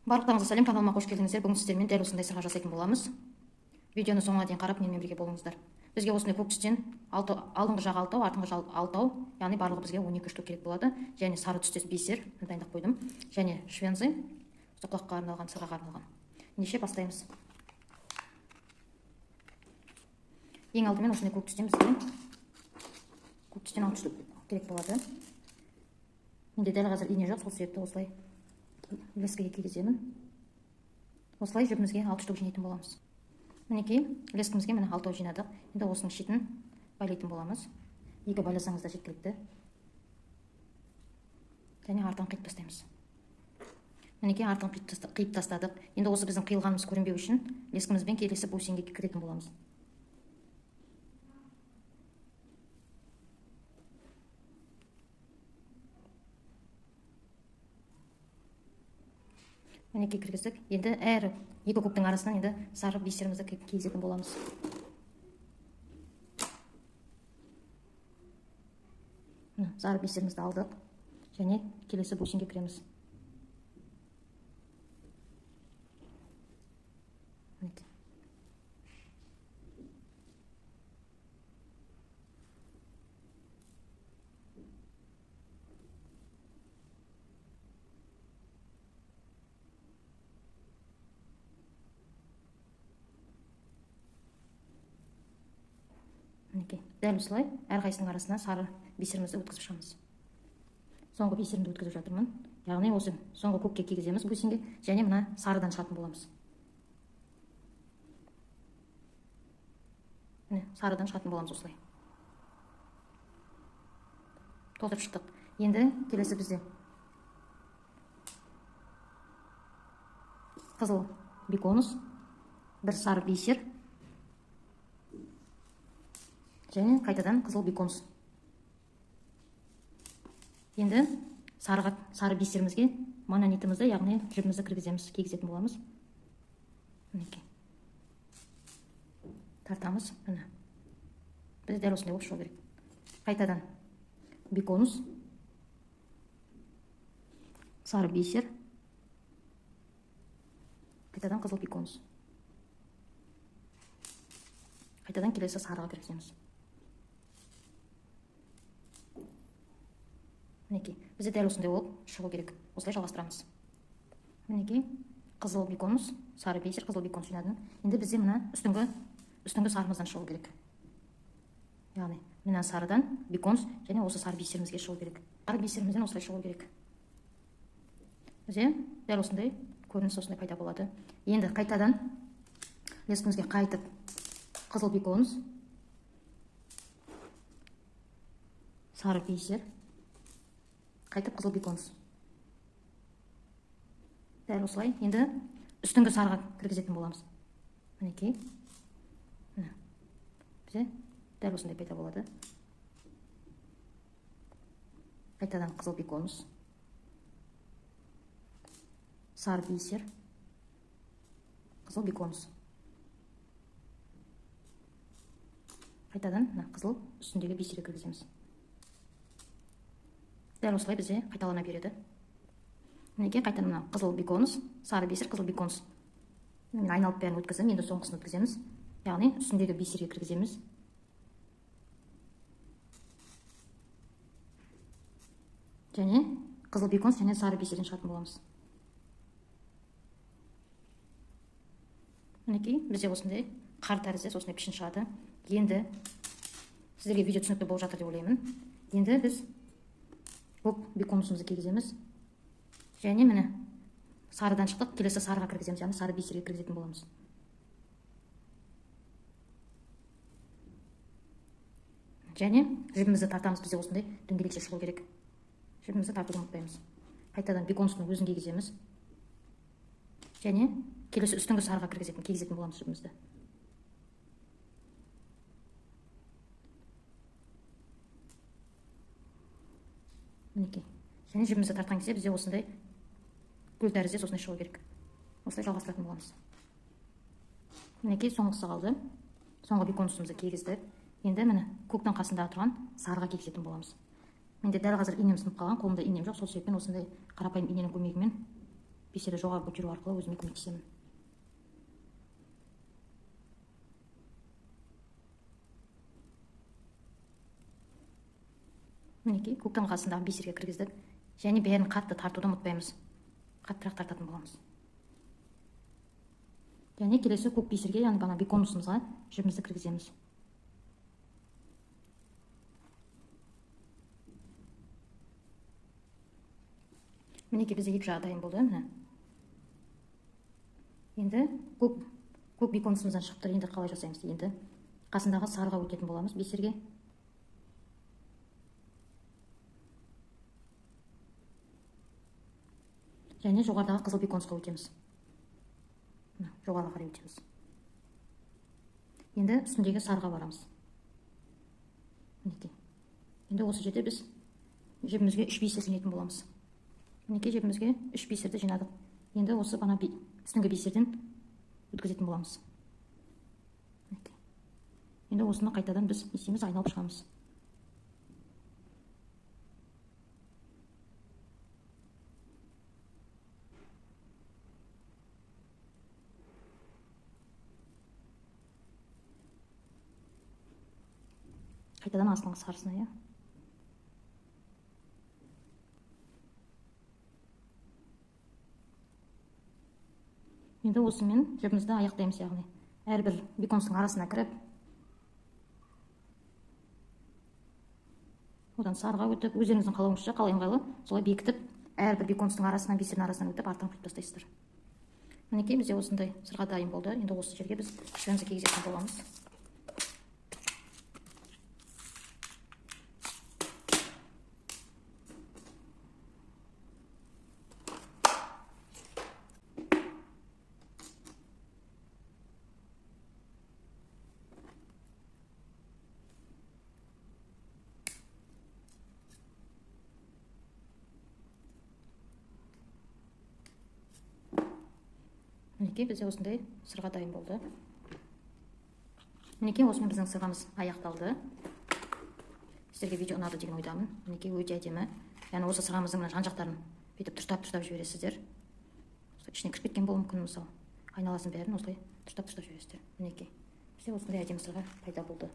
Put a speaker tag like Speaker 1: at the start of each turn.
Speaker 1: Барлықтарыңызға сәлем, каналыма қош келдіңіздер. Бүгін сіздермен дәл осындай сырға жасайтын боламыз. Видеоны соңына дейін қарап менімен бірге болыңыздар. Бізге осындай көк түстен алдыңғы жағы 6, артыңғы жағы 6, яғни барлығы бізге 12 штук керек болады. Және сары түстес бисер дайындап қойдым. Және швензы, құлаққа арналған, сырға арналған. Неше бастаймыз. Ең алдымен осындай көк түстен бізге 6 штук керек болады. Менде дәл қазір ине жоқ, сол себепті осылай лескіге кигіземін. Осылай жібімізге 6 штук жинайтын боламыз. Мінекей, лескімізге міне 6 жинадық. Енді осының шетін байлайтын боламыз. 2 байласаңыз да жеткілікті. Және артын қиып тастаймыз. Мінекей, артын қиып тастадық. Енді осы біздің қиылғанымыз көрінбеу үшін лескімізбен келесі бусинге кіретін боламыз. Мінекей кіргіздік. Енді әр екі көктің арасынан енді сары бисерімізді кигізетін боламыз. Сары бисерімізді алдық. Және келесі бусинге кіреміз. Дәл осылай әрқайсының арасына сары бисерімізді өткізіп шығамыз. Соңғы бисерімді өткізіп жатырмын. Яғни осы соңғы көкке кигіземіз бусинге, және мына сарыдан шығатын боламыз. Міне сарыдан шығатын боламыз осылай. Толтырып шықтық. Енді келесі бізде қызыл беконус, бір сары бисер, және қайтадан қызыл беконус. Енді сары бисерімізге мононитімізді, яғни жібімізді кіргіземіз, кигізетін боламыз. Мінекей. Тартамыз. Міне. Біз дәл осындай болып шығу керек. Қайтадан беконус, сары бисер, қайтадан қызыл беконус. Қайтадан келесі сарыға кіргіземіз. Мінекей, бізде дәл осындай болып шығу керек. Осылай жалғастырамыз. Мінекей, қызыл беконус, сары бисер, қызыл беконус жинадым. Енді бізде мына үстіңгі сарымыздан шығу керек. Яғни, мына сарыдан беконус және осы сары бисерімізге шығу керек. Сары бисерімізден осылай шығу керек. Бізде дәл осындай көрініс осындай пайда болады. Енді қайтадан лескімізге қайтып қызыл беконус, сары бисер, қайтып қызыл беконус. Дәл осылай енді үстіңгі сарыға кіргізетін боламыз. Мінекей. Бізде дәл осындай пайда болады. Қайтадан қызыл беконус, сары бисер, қызыл беконус. Қайтадан қызыл үстіндегі бисерге кіргіземіз. Дәл осылай бізде қайталана береді. Мінекей, қайтадан қызыл беконус, сары бисер, қызыл беконус. Мен айналып бәрін өткізім, енді соңғысын өткіземіз. Яғни үстіндегі бисерге кіргіземіз. Және қызыл беконус және сары бисерден шығатын боламыз. Мінекей, бізде осындай қар тәрізді, осындай пішін шығады. Енді сіздерге видео түсінікті болып жатыр деп ойлаймын. Енді біз көк беконусымызды кигіземіз. Және міне сарыдан шықтық, келесі сарыға кіргіземіз, яғни сары бисерге кіргізетін боламыз. Және жібімізді тартамыз, бізде осындай дөңгелекше шығу керек. Жібімізді тартуды ұмытпаймыз. Қайтадан беконустың өзін кигіземіз. Және келесі үстіңгі сарыға кигізетін боламыз жібімізді. Мінекей. Және жібімізді тартқан кезде бізде осындай гүл тәрізде осындай шығу керек. Осылай жалғастыратын боламыз. Мінекей, соңғысы қалды. Соңғы беконусымызды кигіздік. Енді міне көктің қасында тұрған сарыға кигізетін боламыз. Менде дәл қазір инем сынып қалған, қолымда инем жоқ, сол себеппен осындай қарапайым иненің көмегімен бисерді жоғары көтеру арқылы өзіме көмектесемін. Мінекей көктем қасындағы бисерге кіргіздік. Және бәрін қатты тартуды ұмытпаймыз. Қаттырақ тартатын боламыз. Және келесі көк бисерге, яғни бана беконусымызға жібімізді кіргіземіз. Мінекей бізде екі жағы дайын болды. Міне. Енді көк беконусымыздан шығып тұр. Енді қалай жасаймыз? Енді қасындағы сарыға өтетін боламыз бисерге. Және жоғарыдағы қызыл беконусқа өтеміз. Жоғарыға қарай өтеміз. Енді үстіндегі сарыға барамыз. Мінекей. Енді осы жерде біз жібімізге 3 бисер жинайтын боламыз. Мінекей жібімізге 3 бисерді жинадық. Енді осы бана үстіңгі бисерден өткізетін боламыз. Енді осыны қайтадан біз несеміз айналып шығамыз. Қайтадан астыңғы сарысына, иә. Енді осымен жібімізді аяқтаймыз, яғни әрбір беконустың арасына кіріп, одан сарыға өтіп, өздеріңіздің қалауыңызша қалай ыңғайлы солай бекітіп, әрбір беконустың арасынан, бисердің арасынан өтіп, артын қиып тастайсыздар. Мінекей бізде осындай сырға дайын болды. Енді осы жерге біз жібімізді кигізетін боламыз. Мінекей бізде осындай сырға дайын болды. Мінекей осымен біздің сырғамыз аяқталды. Сіздерге видео ұнады деген ойдамын. Мінекей өте әдемі. Яғни осы сырғамыздың жан-жақтарын бүйтіп тұштап жібересіздер. Ішіне кіріп кеткен болуы мүмкін, мысалы. Айналасын бәрін осылай тұштап жібересіздер. Мінекей бізде осындай әдемі сырға пайда болды.